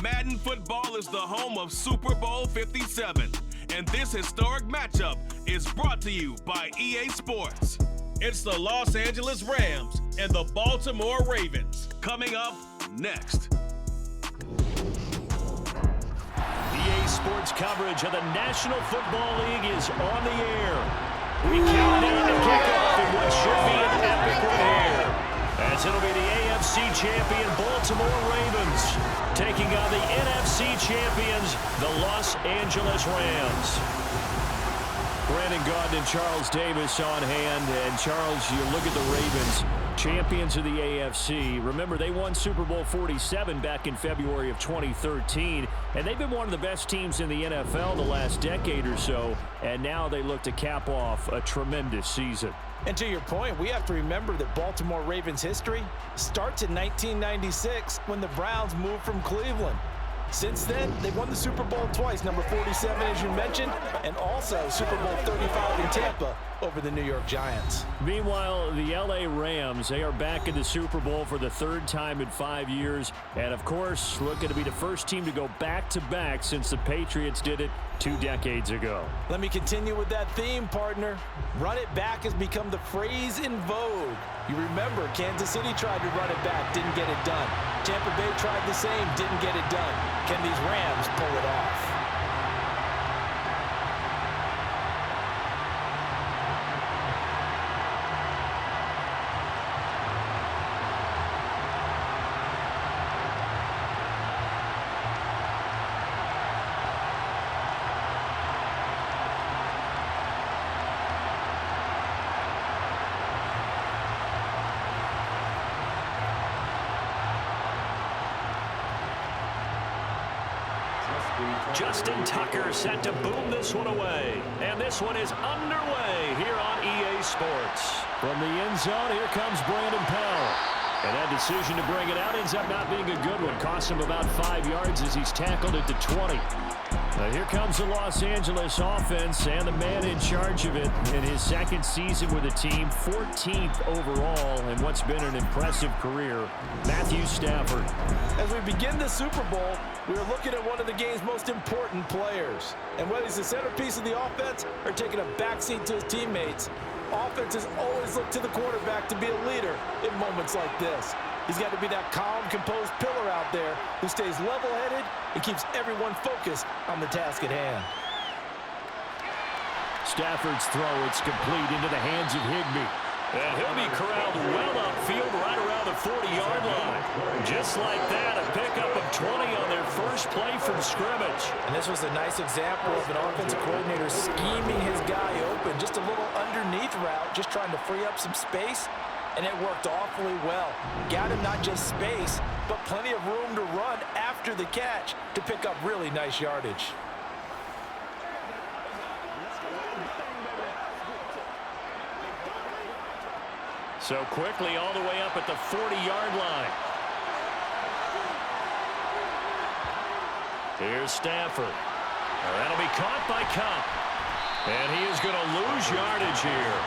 Madden football is the home of Super Bowl 57, and this historic matchup is brought to you by EA Sports. It's the Los Angeles Rams and the Baltimore Ravens. Coming up next. EA Sports coverage of the National Football League is on the air. We count down to kickoff in what should be an epic one here, as it'll be the AFC champion Baltimore Ravens taking on the NFC champions, the Los Angeles Rams. Brandon Gaudin and Charles Davis on hand. And Charles, you look at the Ravens, champions of the AFC. Remember, they won Super Bowl 47 back in February of 2013. And they've been one of the best teams in the NFL the last decade or so. And now they look to cap off a tremendous season. And to your point, we have to remember that Baltimore Ravens history starts in 1996 when the Browns moved from Cleveland. Since then, they've won the Super Bowl twice, number 47, as you mentioned, and also Super Bowl 35 in Tampa over the New York Giants. Meanwhile, the LA Rams, they are back in the Super Bowl for the third time in 5 years. And, of course, looking to be the first team to go back-to-back since the Patriots did it 2 decades ago. Let me continue with that theme, partner. Run it back has become the phrase in vogue. You remember, Kansas City tried to run it back, didn't get it done. Tampa Bay tried the same, didn't get it done. Can these Rams pull it off? Justin Tucker set to boom this one away. And this one is underway here on EA Sports. From the end zone, here comes Brandon Powell. And that decision to bring it out ends up not being a good one. Costs him about 5 yards as he's tackled it to 20. Now here comes the Los Angeles offense and the man in charge of it in his second season with the team, 14th overall in what's been an impressive career, Matthew Stafford. As we begin the Super Bowl, we are looking at one of the game's most important players. And whether he's the centerpiece of the offense or taking a backseat to his teammates, offenses always look to the quarterback to be a leader in moments like this. He's got to be that calm, composed pillar out there who stays level-headed and keeps everyone focused on the task at hand. Stafford's throw, it's complete into the hands of Higbee. And he'll be corralled well upfield right around the 40-yard line. Just like that, a pickup of 20 on their first play from scrimmage. And this was a nice example of an offensive coordinator scheming his guy open. Just a little underneath route, just trying to free up some space. And it worked awfully well. Got him not just space, but plenty of room to run after the catch to pick up really nice yardage. So quickly all the way up at the 40-yard line. Here's Stafford. That'll be caught by Cup. And he is going to lose yardage here.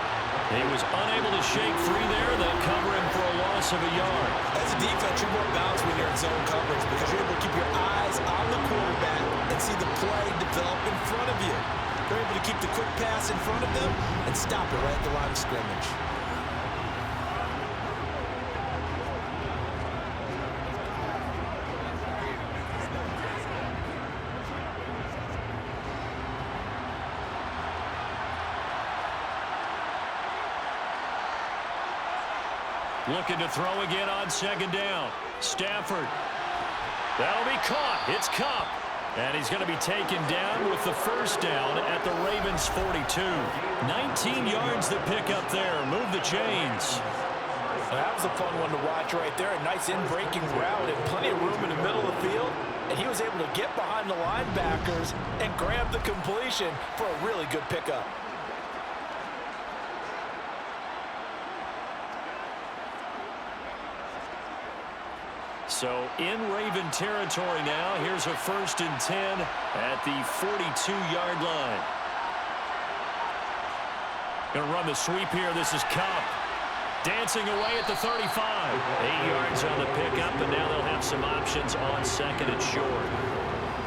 He was unable to shake free there. They'll cover him for a loss of a yard. As a defense, you're more balanced when you're in zone coverage because you're able to keep your eyes on the quarterback and see the play develop in front of you. They're able to keep the quick pass in front of them and stop it right at the line of scrimmage. Looking to throw again on second down. Stafford. That'll be caught. It's Cup. And he's going to be taken down with the first down at the Ravens' 42. 19 yards to pick up there. Move the chains. That was a fun one to watch right there. A nice in-breaking route and plenty of room in the middle of the field. And he was able to get behind the linebackers and grab the completion for a really good pickup. So in Raven territory now. Here's a 1st and 10 at the 42-yard line. Going to run the sweep here. This is Cup. dancing away at the 35. 8 yards on the pickup, and now they'll have some options on second and short.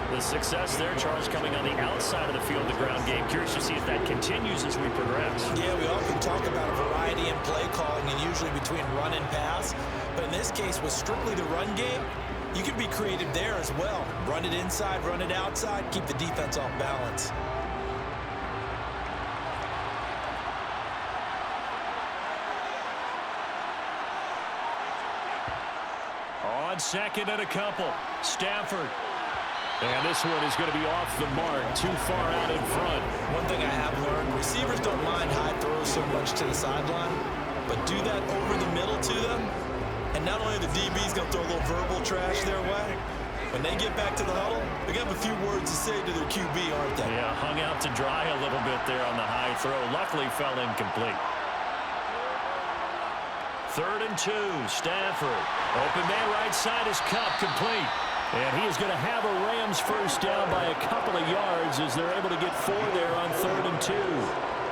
The success there, Charles, coming on the outside of the field, the ground game. Curious to see if that continues as we progress. Yeah, we often talk about a variety in play calling and usually between run and pass. But in this case, with strictly the run game, you can be creative there as well. Run it inside, run it outside, keep the defense off balance. On second and a couple, Stafford. And this one is going to be off the mark, too far out in front. One thing I have learned, receivers don't mind high throws so much to the sideline, but do that over the middle to them, and not only are the DBs going to throw a little verbal trash their way, when they get back to the huddle, they're going to have a few words to say to their QB, aren't they? Yeah, hung out to dry a little bit there on the high throw. Luckily fell incomplete. 3rd and 2, Stafford. Open man right side is Cup, complete. And he is going to have a Rams first down by a couple of yards as they're able to get 4 there on 3rd and 2.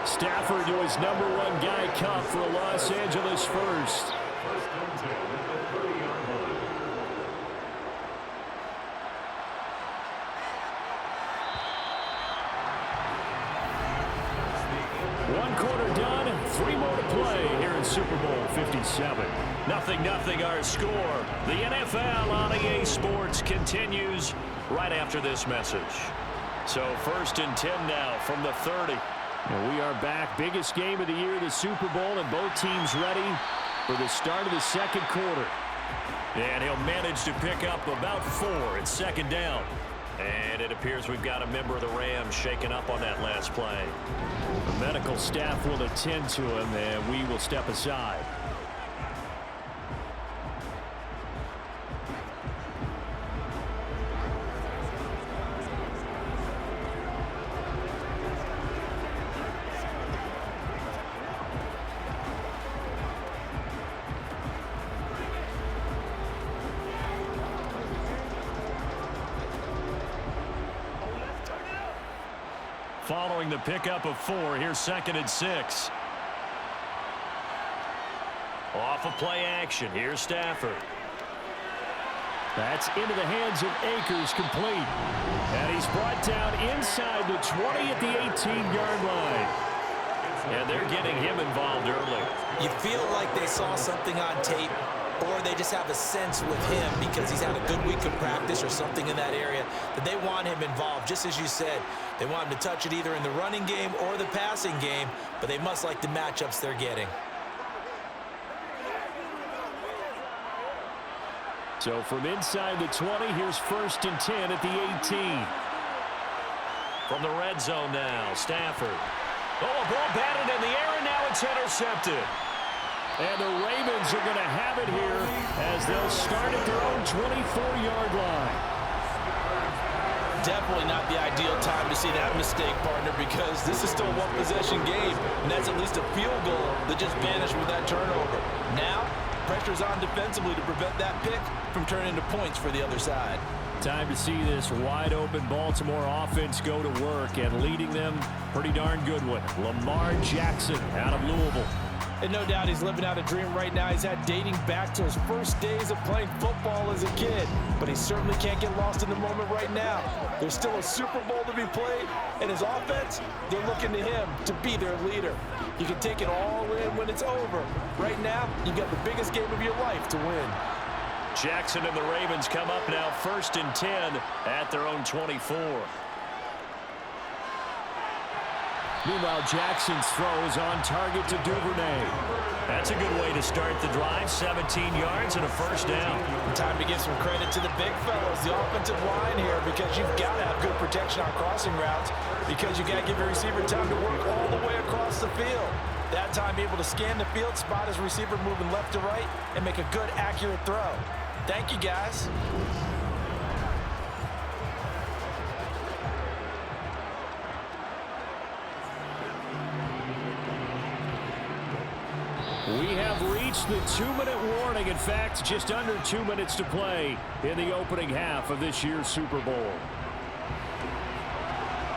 Stafford to his #1 guy, Cup, for a Los Angeles first. One quarter done, 3 more to play here in Super Bowl 57. 0-0 our score. The NFL on EA Sports continues right after this message. So 1st and 10 now from the 30. And we are back. Biggest game of the year, the Super Bowl, and both teams ready for the start of the second quarter. And he'll manage to pick up about 4 at 2nd down. And it appears we've got a member of the Rams shaken up on that last play. The medical staff will attend to him, and we will step aside. Following the pickup of 4, here's 2nd and 6. Off of play action, here's Stafford. That's into the hands of Akers, complete. And he's brought down inside the 20 at the 18-yard line. And they're getting him involved early. You feel like they saw something on tape, or they just have a sense with him because he's had a good week of practice or something in that area that they want him involved. Just as you said, they want him to touch it either in the running game or the passing game, but they must like the matchups they're getting. So from inside the 20, here's 1st and 10 at the 18. From the red zone now, Stafford. Oh, a ball batted in the air, and now it's intercepted. And the Ravens are going to have it here as they'll start at their own 24-yard line. Definitely not the ideal time to see that mistake, partner, because this is still a one-possession game, and that's at least a field goal that just vanished with that turnover. Now, pressure's on defensively to prevent that pick from turning into points for the other side. Time to see this wide-open Baltimore offense go to work, and leading them, pretty darn good one, Lamar Jackson out of Louisville. And no doubt he's living out a dream right now. He's had dating back to his first days of playing football as a kid. But he certainly can't get lost in the moment right now. There's still a Super Bowl to be played. And his offense, they're looking to him to be their leader. You can take it all in when it's over. Right now, you've got the biggest game of your life to win. Jackson and the Ravens come up now 1st and 10 at their own 24. Meanwhile, Jackson's throw is on target to Duvernay. That's a good way to start the drive. 17 yards and a first down. Time to give some credit to the big fellas, the offensive line here, because you've got to have good protection on crossing routes, because you've got to give your receiver time to work all the way across the field. That time able to scan the field, spot his receiver moving left to right, and make a good, accurate throw. Thank you, guys. We have reached the 2-minute warning. In fact, just under 2 minutes to play in the opening half of this year's Super Bowl.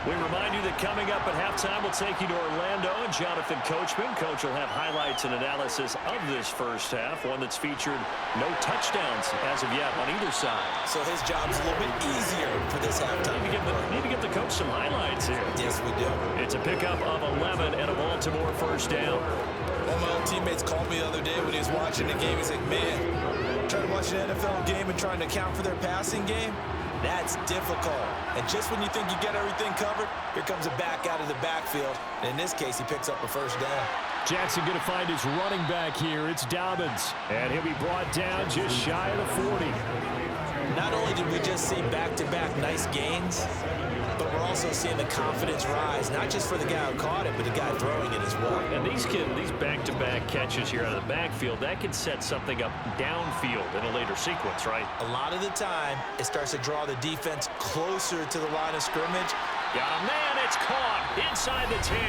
We remind you that coming up at halftime, we'll take you to Orlando and Jonathan Coachman. Coach will have highlights and analysis of this first half, one that's featured no touchdowns as of yet on either side. So his job's a little bit easier for this halftime. Need to get the coach some highlights here. Yes, we do. It's a pickup of 11 and a Baltimore first down. One of my old teammates called me the other day when he was watching the game. He's like, man, trying to watch an NFL game and trying to account for their passing game? That's difficult. And just when you think you get everything covered, here comes a back out of the backfield. And in this case, he picks up a first down. Jackson going to find his running back here. It's Dobbins. And he'll be brought down just shy of the 40. Not only did we just see back-to-back nice gains, but we're also seeing the confidence rise, not just for the guy who caught it, but the guy throwing it as well. And these back-to-back catches here out of the backfield, that can set something up downfield in a later sequence, right? A lot of the time, it starts to draw the defense closer to the line of scrimmage. Got a man, it's caught inside the 10.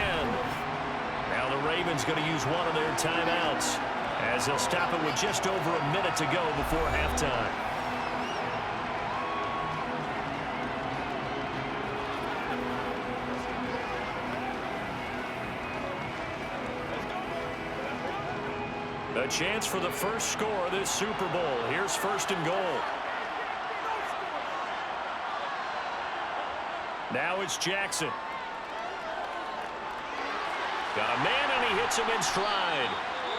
Now the Ravens going to use one of their timeouts as they'll stop it with just over a minute to go before halftime. A chance for the first score of this Super Bowl. Here's first and goal. Now it's Jackson. Got a man, and he hits him in stride.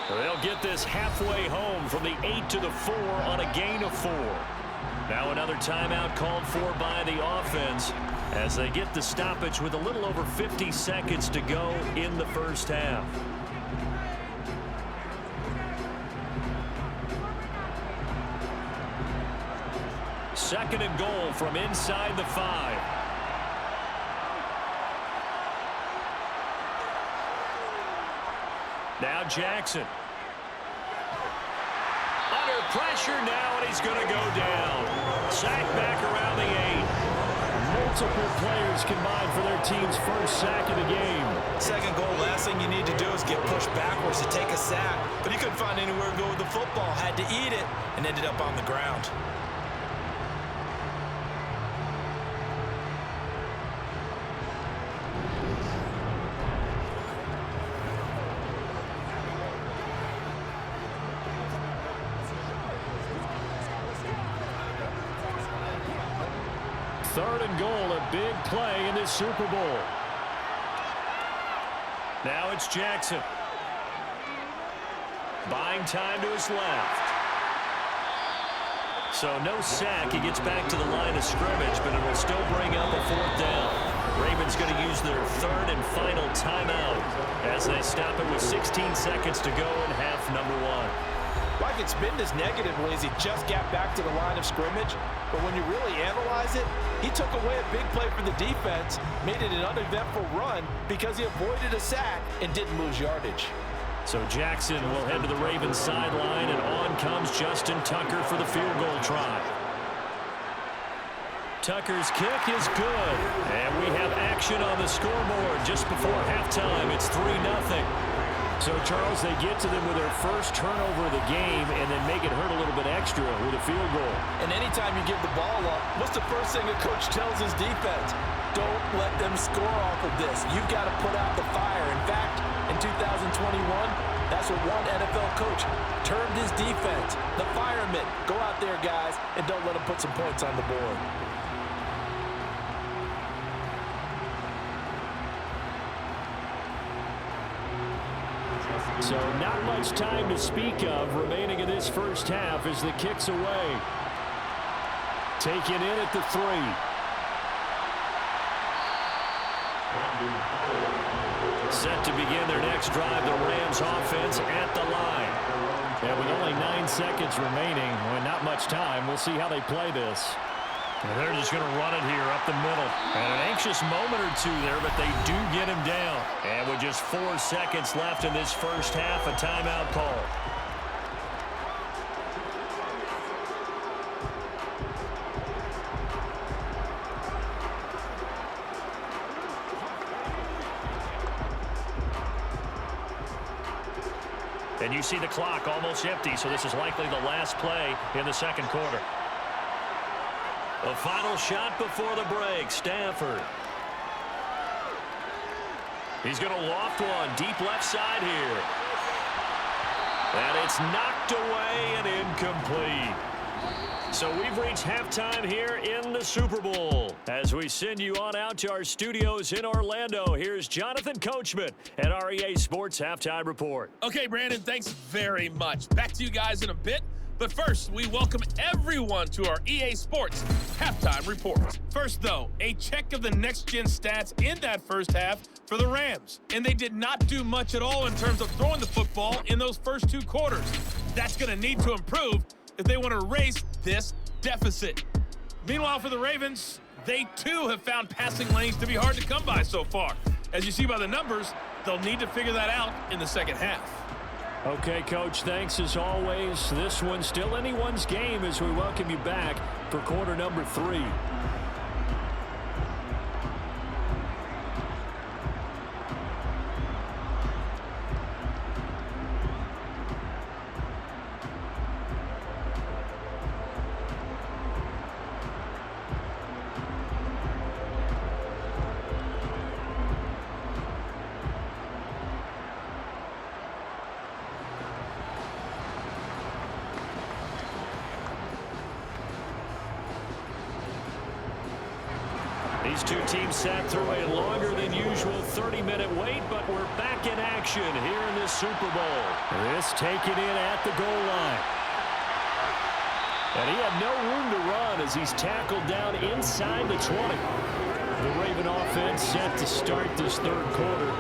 They'll get this halfway home from the 8 to the 4 on a gain of 4. Now another timeout called for by the offense as they get the stoppage with a little over 50 seconds to go in the first half. Second and goal from inside the 5. Now Jackson. Under pressure now, and he's going to go down. Sack back around the 8. Multiple players combined for their team's first sack of the game. Second goal, last thing you need to do is get pushed backwards to take a sack. But he couldn't find anywhere to go with the football. Had to eat it and ended up on the ground. Third and goal, a big play in this Super Bowl. Now it's Jackson. Buying time to his left. So no sack. He gets back to the line of scrimmage, but it will still bring up a fourth down. Ravens going to use their third and final timeout as they stop it with 16 seconds to go in half number 1. Why I could spin this negatively is he just got back to the line of scrimmage, but when you really analyze it, he took away a big play for the defense, made it an uneventful run because he avoided a sack and didn't lose yardage. So Jackson will head to the Ravens sideline, and on comes Justin Tucker for the field goal try. Tucker's kick is good, and we have action on the scoreboard just before halftime. It's 3-0. So, Charles, they get to them with their first turnover of the game and then make it hurt a little bit extra with a field goal. And anytime you give the ball up, what's the first thing a coach tells his defense? Don't let them score off of this. You've got to put out the fire. In fact, in 2021, that's what one NFL coach termed his defense, the firemen. Go out there, guys, and don't let them put some points on the board. So not much time to speak of remaining in this first half as the kick's away. Taken in at the 3. Set to begin their next drive, the Rams offense at the line. And with only 9 seconds remaining, well, not much time, we'll see how they play this. And they're just going to run it here up the middle. And an anxious moment or two there, but they do get him down. And with just 4 seconds left in this first half, a timeout call. And you see the clock almost empty, so this is likely the last play in the second quarter. The final shot before the break, Stafford. He's going to loft one deep left side here. And it's knocked away and incomplete. So we've reached halftime here in the Super Bowl. As we send you on out to our studios in Orlando, here's Jonathan Coachman at our EA Sports Halftime Report. Okay, Brandon, thanks very much. Back to you guys in a bit. But first, we welcome everyone to our EA Sports Halftime Report. First, though, a check of the next-gen stats in that first half for the Rams. And they did not do much at all in terms of throwing the football in those first two quarters. That's going to need to improve if they want to erase this deficit. Meanwhile, for the Ravens, they too have found passing lanes to be hard to come by so far. As you see by the numbers, they'll need to figure that out in the second half. Okay, Coach, thanks as always. This one's still anyone's game as we welcome you back for quarter number 3. These two teams sat through a longer than usual 30-minute wait, but we're back in action here in this Super Bowl. This taken in at the goal line. And he had no room to run as he's tackled down inside the 20. The Raven offense set to start this third quarter.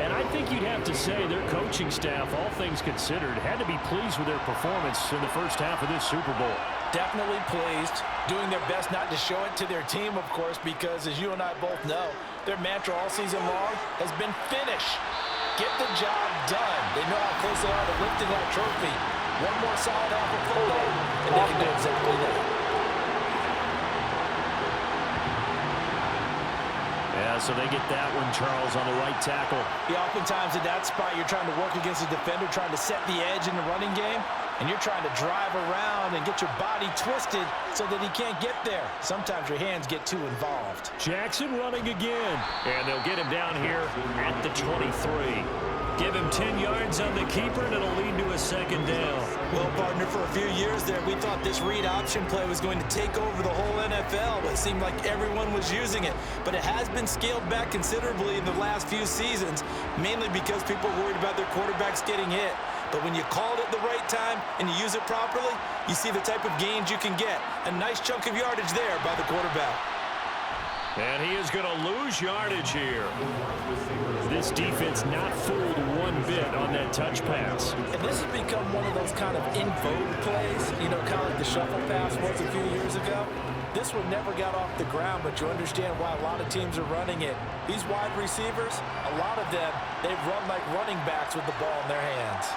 And I think you'd have to say their coaching staff, all things considered, had to be pleased with their performance in the first half of this Super Bowl. Definitely pleased, doing their best not to show it to their team, of course, because as you and I both know, their mantra all season long has been finish. Get the job done. They know how close they are to lifting that trophy. One more solid half of football, and they can do exactly that. Yeah, so they get that one, Charles, on the right tackle. Yeah, oftentimes at that spot, you're trying to work against a defender, trying to set the edge in the running game, and you're trying to drive around and get your body twisted so that he can't get there. Sometimes your hands get too involved. Jackson running again. And they'll get him down here at the 23. Give him 10 yards on the keeper, and it'll lead to a second down. Well, partner, for a few years there, we thought this read option play was going to take over the whole NFL. It seemed like everyone was using it. But it has been scaled back considerably in the last few seasons, mainly because people are worried about their quarterbacks getting hit. But when you call it at the right time and you use it properly, you see the type of gains you can get. A nice chunk of yardage there by the quarterback. And he is going to lose yardage here. This defense not fooled one bit on that touch pass. And this has become one of those kind of in vogue plays, you know, kind of like the shuffle pass was a few years ago. This one never got off the ground, but you understand why a lot of teams are running it. These wide receivers, a lot of them, they've run like running backs with the ball in their hands.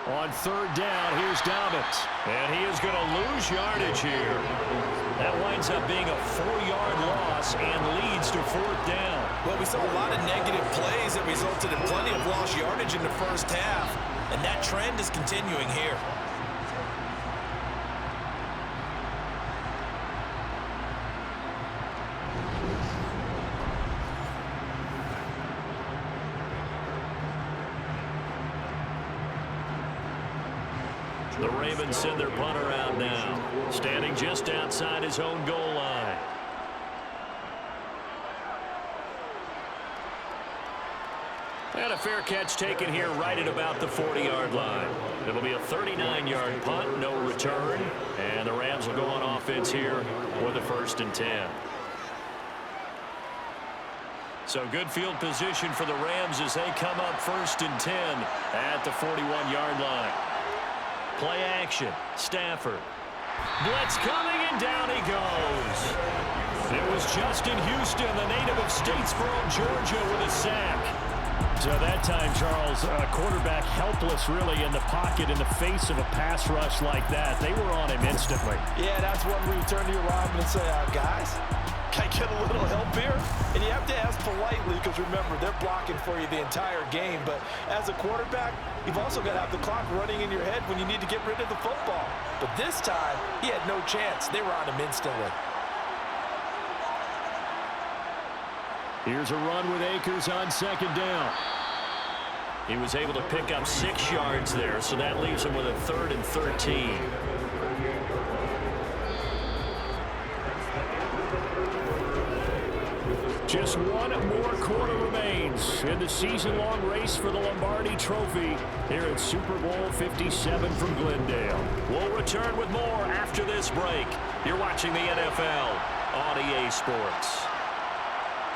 On third down, here's Dobbins. And he is going to lose yardage here. That winds up being a 4-yard loss and leads to fourth down. Well, we saw a lot of negative plays that resulted in plenty of lost yardage in the first half, and that trend is continuing here. The Ravens send their punter out now, standing just outside his own goal line. And a fair catch taken here right at about the 40-yard line. It'll be a 39-yard punt, no return, and the Rams will go on offense here with a 1st and 10. So good field position for the Rams as they come up 1st and 10 at the 41-yard line. Play action. Stafford. Blitz coming, and down he goes. It was Justin Houston, the native of Statesboro, Georgia, with a sack. So that time, Charles, quarterback helpless really in the pocket in the face of a pass rush like that. They were on him instantly. Yeah, that's when we turn to your lineman and say, guys, can I get a little help here? And you have to ask politely because, remember, they're blocking for you the entire game. But as a quarterback, you've also got to have the clock running in your head when you need to get rid of the football. But this time, he had no chance. They were on him instantly. Here's a run with Akers on second down. He was able to pick up 6 yards there, so that leaves him with a 3rd and 13. Just one more quarter remains in the season-long race for the Lombardi Trophy here at Super Bowl 57 from Glendale. We'll return with more after this break. You're watching the NFL on EA Sports.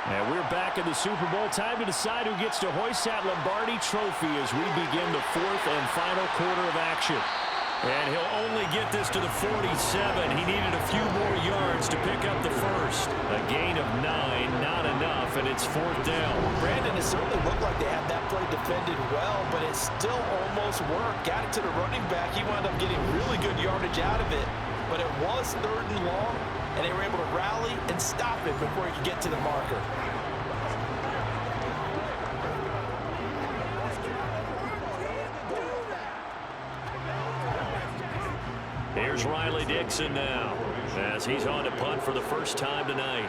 And we're back in the Super Bowl. Time to decide who gets to hoist that Lombardi Trophy as we begin the 4th and final quarter of action. And he'll only get this to the 47. He needed a few more yards to pick up the first. A gain of 9, not enough, and it's 4th down. Brandon, it certainly looked like they had that play defended well, but it still almost worked. Got it to the running back. He wound up getting really good yardage out of it, but it was 3rd and long, and they were able to rally and stop it before he could get to the marker. Here's Riley Dixon now as he's on to punt for the first time tonight.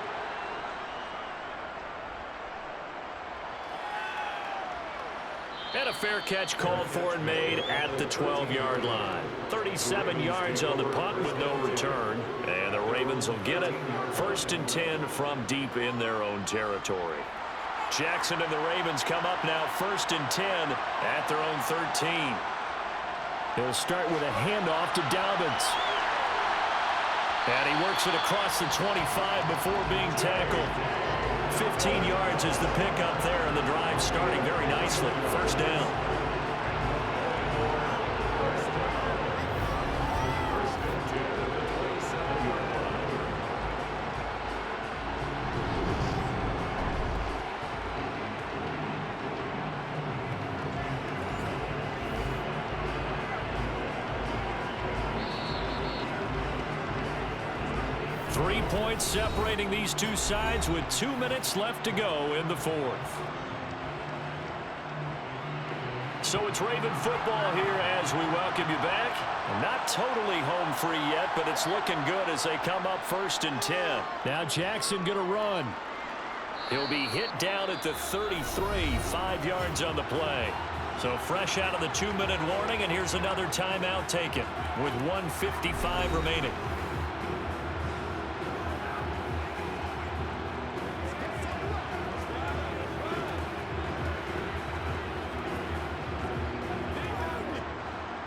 And a fair catch called for and made at the 12-yard line. 37 yards on the punt with no return. And the Ravens will get it. 1st and 10 from deep in their own territory. Jackson and the Ravens come up now 1st and 10 at their own 13. He'll start with a handoff to Dobbins. And he works it across the 25 before being tackled. 15 yards is the pickup there, and the drive starting very nicely. 1st down. Points separating these two sides with 2 minutes left to go in the 4th. So it's Raven football here as we welcome you back. Not totally home free yet, but it's looking good as they come up 1st and 10. Now Jackson going to run. He'll be hit down at the 33, 5 yards on the play. So fresh out of the 2-minute warning, and here's another timeout taken with 1:55 remaining.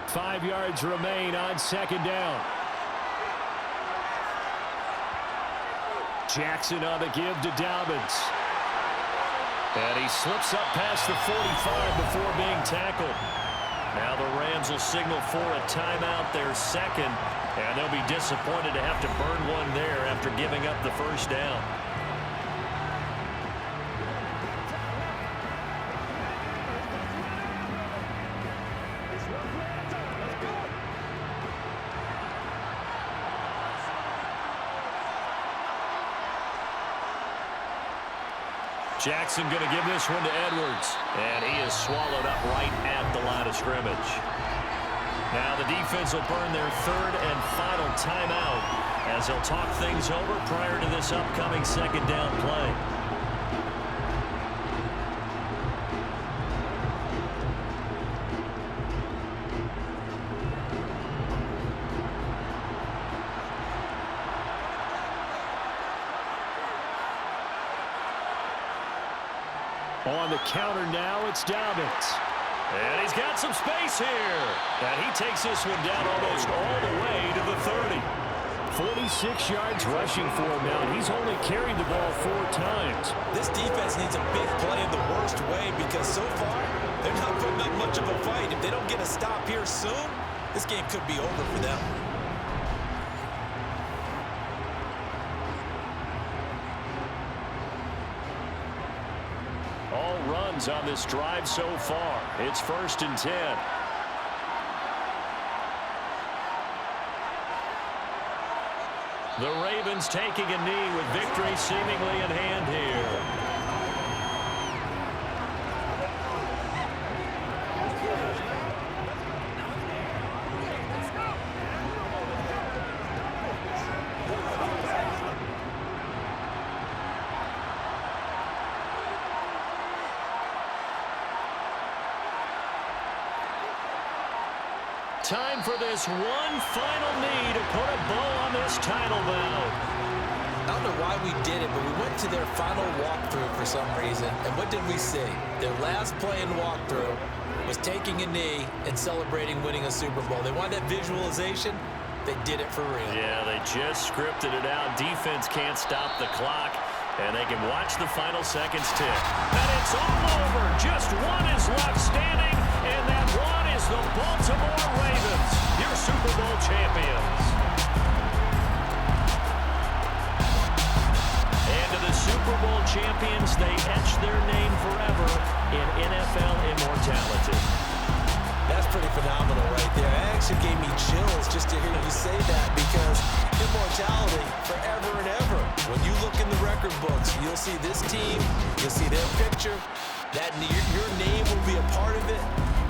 Five yards remain on second down. Jackson on the give to Dobbins. And he slips up past the 45 before being tackled. Now the Rams will signal for a timeout, their second. And they'll be disappointed to have to burn one there after giving up the 1st down. Jackson going to give this one to Edwards. And he is swallowed up right at the line of scrimmage. Now the defense will burn their 3rd and final timeout as they'll talk things over prior to this upcoming 2nd down play. On the counter now, it's Dobbins. And he's got some space here. And he takes this one down almost all the way to the 30. 46 yards rushing for him now. He's only carried the ball 4 times. This defense needs a big play in the worst way because so far, they're not putting up much of a fight. If they don't get a stop here soon, this game could be over for them. All runs on this drive so far. It's 1st and 10. The Ravens taking a knee with victory seemingly in hand here. time for this one final knee to put a bow on this title bout. I don't know why we did it, but we went to their final walkthrough for some reason. And what did we see? Their last play in walkthrough was taking a knee and celebrating winning a Super Bowl. They wanted that visualization. They did it for real. Yeah, they just scripted it out. Defense can't stop the clock, and they can watch the final seconds tick. And it's all over. Just one is left standing, and that one is the Baltimore Ravens, your Super Bowl champions. And to the Super Bowl champions, they etch their name forever in NFL immortality. That's pretty phenomenal right there. It actually gave me chills just to hear you say that, because immortality forever and ever. When you look in the record books, you'll see this team, you'll see their picture, that your name will be a part of it.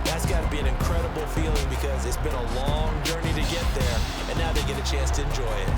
That's got to be an incredible feeling, because it's been a long journey to get there, and now they get a chance to enjoy it.